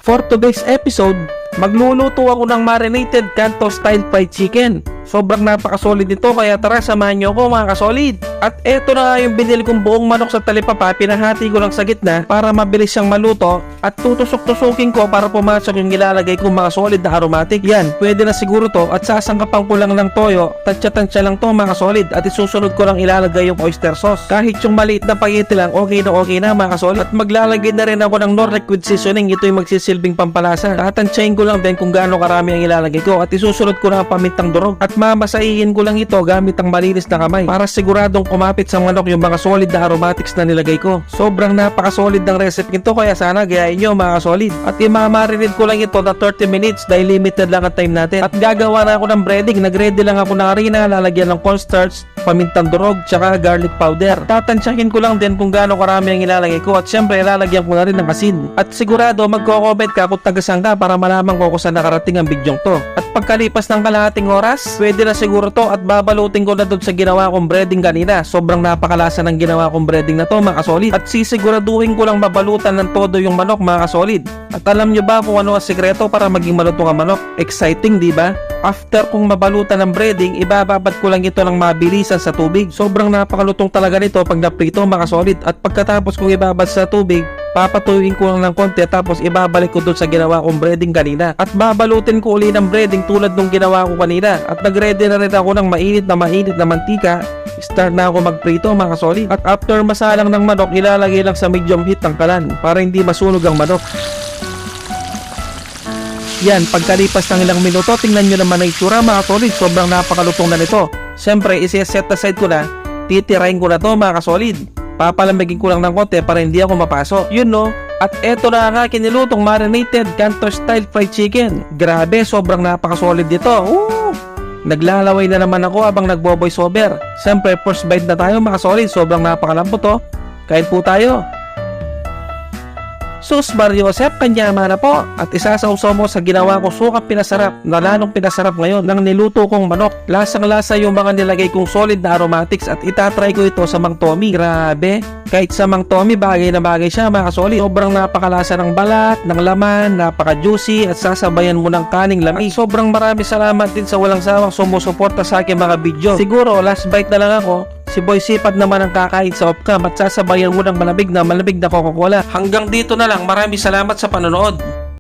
For today's episode, magluluto ako ng marinated Canto style fried chicken. Sobrang napakasolid nito, kaya tara samahan nyo ako mga kasolid. At eto na nga yung binili kong buong manok sa talipapa, pinahati ko lang sa gitna para mabilis siyang maluto. At tutusok-tusukin ko para pumasok yung ilalagay kong mga solid na aromatic. Yan, pwede na siguro to, at sasangkapan ko lang ng toyo. Tansya-tansya lang to mga kasolid, at isusunod ko lang ilalagay yung oyster sauce. Kahit yung maliit na pagiti lang, okay na mga kasolid. At maglalagay na rin ako ng Knorr liquid seasoning, ito yung magsisilbing pampalasa. Tatansyahin ko lang din kung gaano karami ang ilalagay ko, at isusunod ko na ang pamintang durog. At mamasahihin ko lang ito gamit ang malinis na kamay para siguradong kumapit sa manok yung mga solid na aromatics na nilagay ko. Sobrang napakasolid ng recipe nito, kaya sana gayahin nyo mga solid. At imamarinate ko lang ito na 30 minutes dahil limited lang ang time natin. At gagawa na ako ng breading. Nagready lang ako ng harina, lalagyan ng cornstarch, pamintang durog, tsaka garlic powder. Tatansyahin ko lang din kung gaano karami ang ilalagay ko, at syempre lalagyan ko na rin ng asin. At sigurado magko-comment ka kung tagasang ka para malaman ko kung saan nakarating ang bidyong to. At pagkalipas ng kalahating oras, pwede na siguro to, at babalutin ko na doon sa ginawa kong breading kanina. Sobrang napakalasa ng ginawa kong breading na to mga kasolid. At sisiguraduhin ko lang mabalutan ng todo yung manok mga kasolid. At alam nyo ba kung ano ang sekreto para maging malutong ang manok? Exciting, di ba? After kong mabalutan ng breading, ibababad ko lang ito ng mabilisan sa tubig. Sobrang napakalutong talaga nito pag naprito mga kasolid. At pagkatapos kong ibabad sa tubig, papatuyuin ko lang ng konti, tapos ibabalik ko doon sa ginawa kong breading kanina. At babalutin ko uli ng breading tulad nung ginawa ko kanina. At nagready na rin ako ng mainit na mantika. Start na ako magprito mga kasolid. At after masalang ng manok, ilalagay lang sa medium heat ang kalan para hindi masunog ang manok. Yan, pagkalipas ng ilang minuto, tingnan nyo naman ang itsura mga kasolid. Sobrang napakalutong na nito. Siyempre, isi-set aside ko na. Titirahin ko na to mga kasolid. Papalamigin ko lang ng konti para hindi ako mapasok. Yun no. At eto na nga kinilutong marinated Canto style fried chicken. Grabe, sobrang napakasolid nito. Naglalaway na naman ako habang nagbo-voice over. Siyempre, first bite na tayo mga kasolid. Sobrang napakalambot to. Kain po tayo. Sus Mariosep, kanyama na po. At isasawsaw mo sa ginawa ko sukang pinasarap, na lalong pinasarap ngayon ng niluto kong manok. Lasang-lasa yung mga nilagay kong solid na aromatics, at itatry ko ito sa Mang Tommy. Grabe, kahit sa Mang Tommy bagay na bagay siya mga kasolid. Sobrang napakalasa ng balat, ng laman, napaka-juicy, at sasabayan mo ng kaning lamig. At sobrang marami salamat din sa walang sawang sumusuporta sa aking mga video. Siguro last bite na lang ako. Si Boy Sipag naman ang kakain sa off-cam, at sasabayan mo ng malamig na Coca-Cola. Hanggang dito na lang. Maraming salamat sa panonood.